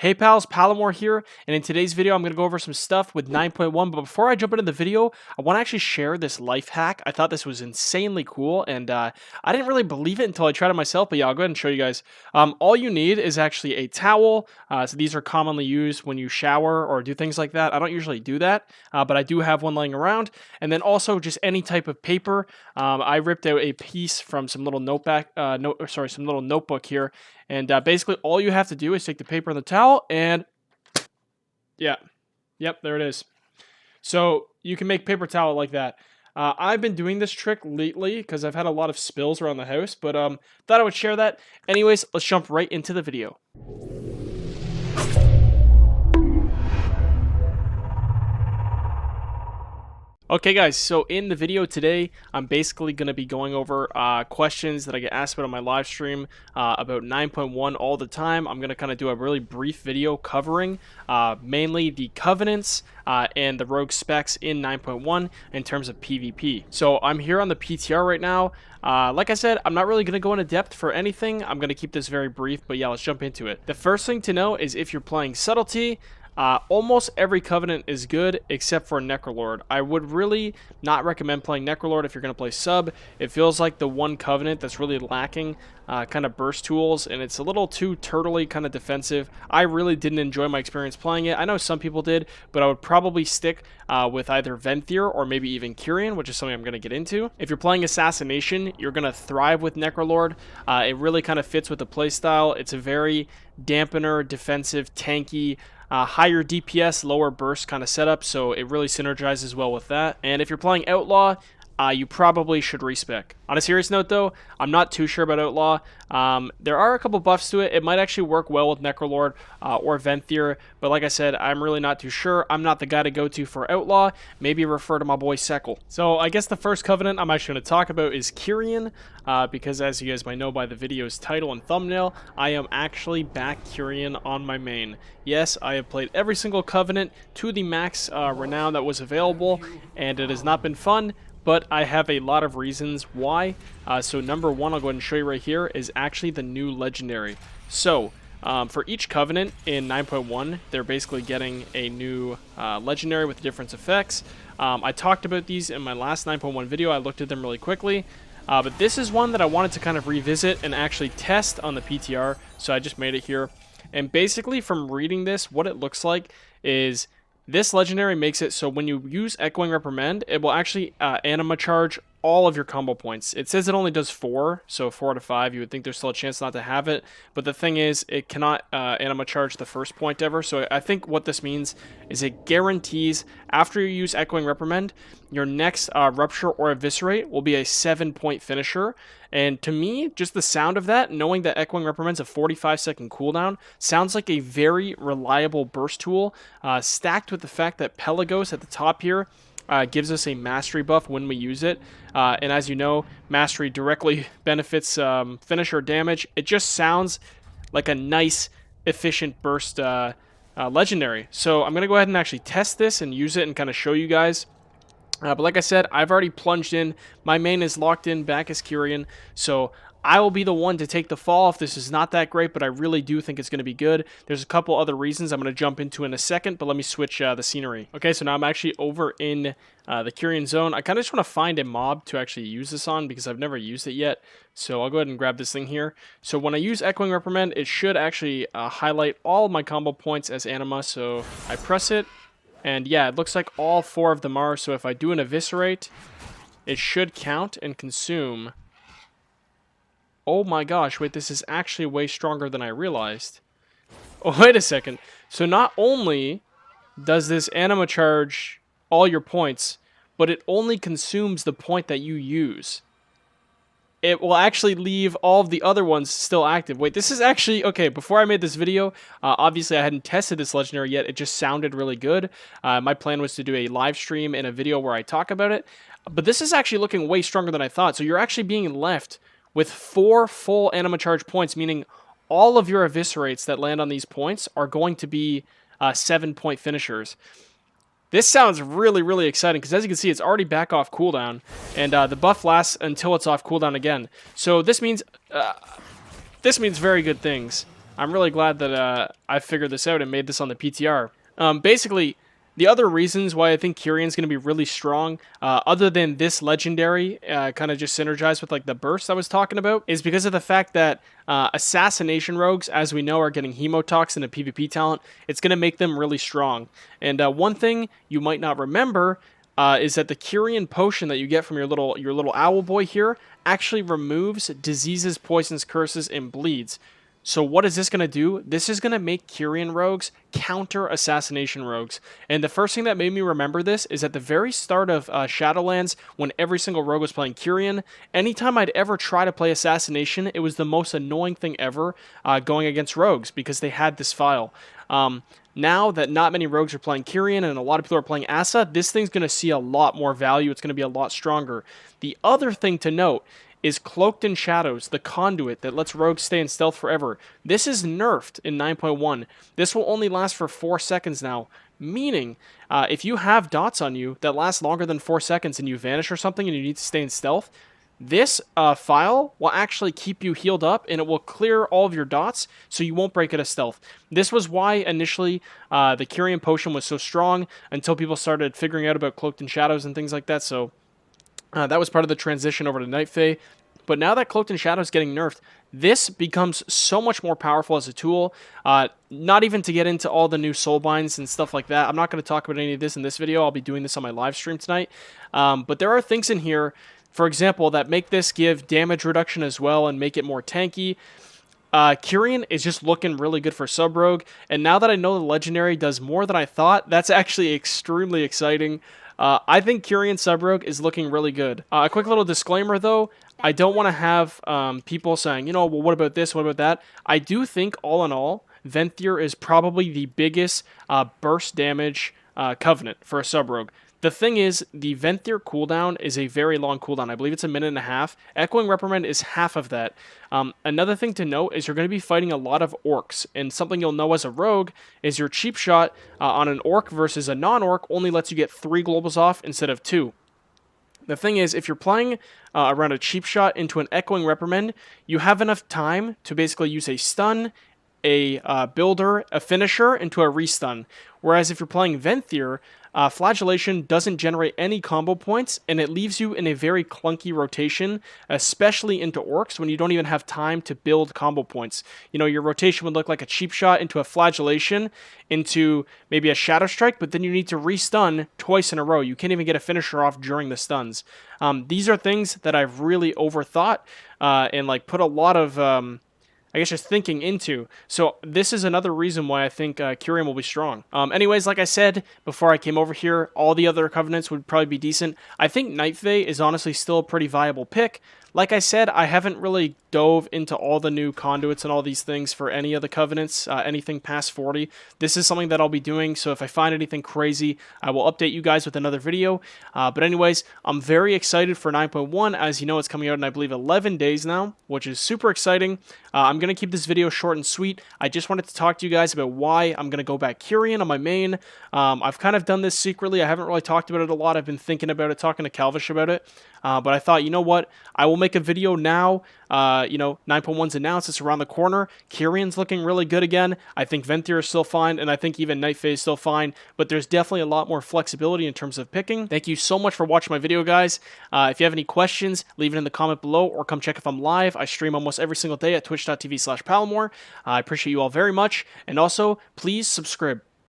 Hey pals, Palomore here, and in today's video I'm going to go over some stuff with 9.1, but before I jump into the video, I want to actually share this life hack. I thought this was insanely cool, and I didn't really believe it until I tried it myself, but yeah, I'll go ahead and show you guys. All you need is actually a towel, so these are commonly used when you shower or do things like that. I don't usually do that, but I do have one laying around, and then also just any type of paper. I ripped out a piece from some little some little notebook here, and basically all you have to do is take the paper and the towel and yeah, yep, there it is. So you can make paper towel like that. I've been doing this trick lately because I've had a lot of spills around the house, but thought I would share that. Anyways, let's jump right into the video. Okay guys, so in the video today, I'm basically going to be going over questions that I get asked about on my live stream about 9.1 all the time. I'm going to kind of do a really brief video covering mainly the covenants and the rogue specs in 9.1 in terms of PvP. So I'm here on the PTR right now. Like I said, I'm not really going to go into depth for anything. I'm going to keep this very brief, but yeah, let's jump into it. The first thing to know is if you're playing Subtlety, almost every Covenant is good except for Necrolord. I would really not recommend playing Necrolord if you're going to play sub. It feels like the one Covenant that's really lacking kind of burst tools, and it's a little too turtley kind of defensive. I really didn't enjoy my experience playing it. I know some people did, but I would probably stick with either Venthyr or maybe even Kyrian, which is something I'm going to get into. If you're playing Assassination, you're going to thrive with Necrolord. It really kind of fits with the playstyle. It's a very dampener, defensive, tanky, higher DPS, lower burst kind of setup, so it really synergizes well with that. And if you're playing Outlaw, you probably should respec. On a serious note though, I'm not too sure about Outlaw. There are a couple buffs to it. It might actually work well with Necrolord or Venthyr, but like I said, I'm really not too sure. I'm not the guy to go to for Outlaw. Maybe refer to my boy Sekle. So I guess the first Covenant I'm actually going to talk about is Kyrian, because as you guys might know by the video's title and thumbnail, I am actually back Kyrian on my main. Yes, I have played every single Covenant to the max renown that was available, and it has not been fun, but I have a lot of reasons why. So number one, I'll go ahead and show you right here, is actually the new legendary. So for each Covenant in 9.1, they're basically getting a new legendary with different effects. I talked about these in my last 9.1 video. I looked at them really quickly. But this is one that I wanted to kind of revisit and actually test on the PTR, so I just made it here. And basically from reading this, what it looks like is this legendary makes it so when you use Echoing Reprimand, it will actually anima charge all of your combo points. It says it only does 4, so 4 out of 5. You would think there's still a chance not to have it, but the thing is, it cannot anima charge the first point ever. So I think what this means is it guarantees after you use Echoing Reprimand, your next Rupture or Eviscerate will be a 7-point finisher. And to me, just the sound of that, knowing that Echoing Reprimand's a 45-second cooldown, sounds like a very reliable burst tool, stacked with the fact that Pelagos at the top here gives us a mastery buff when we use it. And as you know, mastery directly benefits finisher damage. It just sounds like a nice, efficient burst legendary. So I'm going to go ahead and actually test this and use it and kind of show you guys. But like I said, I've already plunged in. My main is locked in back as Kyrian, so I will be the one to take the fall if this is not that great, but I really do think it's going to be good. There's a couple other reasons I'm going to jump into in a second, but let me switch the scenery. Okay, so now I'm actually over in the Kyrian zone. I kind of just want to find a mob to actually use this on because I've never used it yet. So I'll go ahead and grab this thing here. So when I use Echoing Reprimand, it should actually highlight all of my combo points as anima. So I press it, and yeah, it looks like all 4 of them are. So if I do an Eviscerate, it should count and consume. Oh my gosh, wait, this is actually way stronger than I realized. Oh, wait a second. So not only does this anima charge all your points, but it only consumes the point that you use. It will actually leave all of the other ones still active. Wait, this is actually... Okay, before I made this video, obviously I hadn't tested this legendary yet. It just sounded really good. My plan was to do a live stream and a video where I talk about it. But this is actually looking way stronger than I thought. So you're actually being left with 4 full anima charge points, meaning all of your eviscerates that land on these points are going to be 7-point finishers. This sounds really, really exciting because as you can see, it's already back off cooldown, and the buff lasts until it's off cooldown again. So this means very good things. I'm really glad that I figured this out and made this on the PTR. Basically, the other reasons why I think Kyrian's going to be really strong, other than this legendary, kind of just synergized with like the burst I was talking about, is because of the fact that assassination rogues, as we know, are getting hemotox in a PvP talent. It's going to make them really strong. And one thing you might not remember is that the Kyrian potion that you get from your little owl boy here actually removes diseases, poisons, curses, and bleeds. So what is this going to do? This is going to make Kyrian rogues counter assassination rogues. And the first thing that made me remember this is at the very start of Shadowlands, when every single rogue was playing Kyrian, anytime I'd ever try to play assassination, it was the most annoying thing ever going against rogues because they had this file. Now that not many rogues are playing Kyrian and a lot of people are playing Asa, this thing's going to see a lot more value. It's going to be a lot stronger. The other thing to note is Cloaked in Shadows, the conduit that lets rogues stay in stealth forever. This is nerfed in 9.1. This will only last for 4 seconds now, meaning if you have dots on you that last longer than 4 seconds and you vanish or something and you need to stay in stealth, this file will actually keep you healed up and it will clear all of your dots so you won't break out of stealth. This was why initially the Kyrian potion was so strong until people started figuring out about Cloaked in Shadows and things like that. So that was part of the transition over to Night Fae. But now that Cloaked in Shadows is getting nerfed, this becomes so much more powerful as a tool. Not even to get into all the new soulbinds and stuff like that. I'm not going to talk about any of this in this video. I'll be doing this on my live stream tonight. But there are things in here, for example, that make this give damage reduction as well and make it more tanky. Kyrian is just looking really good for Sub Rogue. And now that I know the Legendary does more than I thought, that's actually extremely exciting. I think Kyrian Sub Rogue is looking really good. A quick little disclaimer though, I don't want to have people saying, you know, well, what about this, what about that? I do think, all in all, Venthyr is probably the biggest burst damage covenant for a Sub Rogue. The thing is, the Venthyr cooldown is a very long cooldown. I believe it's 1.5 minutes. Echoing Reprimand is half of that. Another thing to note is you're going to be fighting a lot of orcs, and something you'll know as a rogue is your cheap shot on an orc versus a non-orc only lets you get 3 globals off instead of 2. The thing is, if you're playing around a cheap shot into an Echoing Reprimand, you have enough time to basically use a stun, a builder, a finisher, into a restun. Whereas if you're playing Venthyr, Flagellation doesn't generate any combo points, and it leaves you in a very clunky rotation, especially into orcs when you don't even have time to build combo points. You know, your rotation would look like a cheap shot into a Flagellation, into maybe a Shadow Strike, but then you need to restun twice in a row. You can't even get a finisher off during the stuns. These are things that I've really overthought and like put a lot of I guess just thinking into. So this is another reason why I think Kyrian will be strong. Anyways, like I said before I came over here, all the other covenants would probably be decent. I think Night Fae is honestly still a pretty viable pick. Like I said, I haven't really dove into all the new conduits and all these things for any of the covenants, anything past 40. This is something that I'll be doing, so if I find anything crazy, I will update you guys with another video. But anyways, I'm very excited for 9.1. As you know, it's coming out in, I believe, 11 days now, which is super exciting. I'm going to keep this video short and sweet. I just wanted to talk to you guys about why I'm going to go back Kyrian on my main. I've kind of done this secretly. I haven't really talked about it a lot. I've been thinking about it, talking to Calvish about it. But I thought, you know what? I will make a video now. 9.1's announced. It's around the corner. Kyrian's looking really good again. I think Venthyr is still fine, and I think even Night Fae is still fine, but there's definitely a lot more flexibility in terms of picking. Thank you so much for watching my video, guys. If you have any questions, leave it in the comment below, or come check if I'm live. I stream almost every single day at twitch.tv/Palomore. I appreciate you all very much, and also, please subscribe.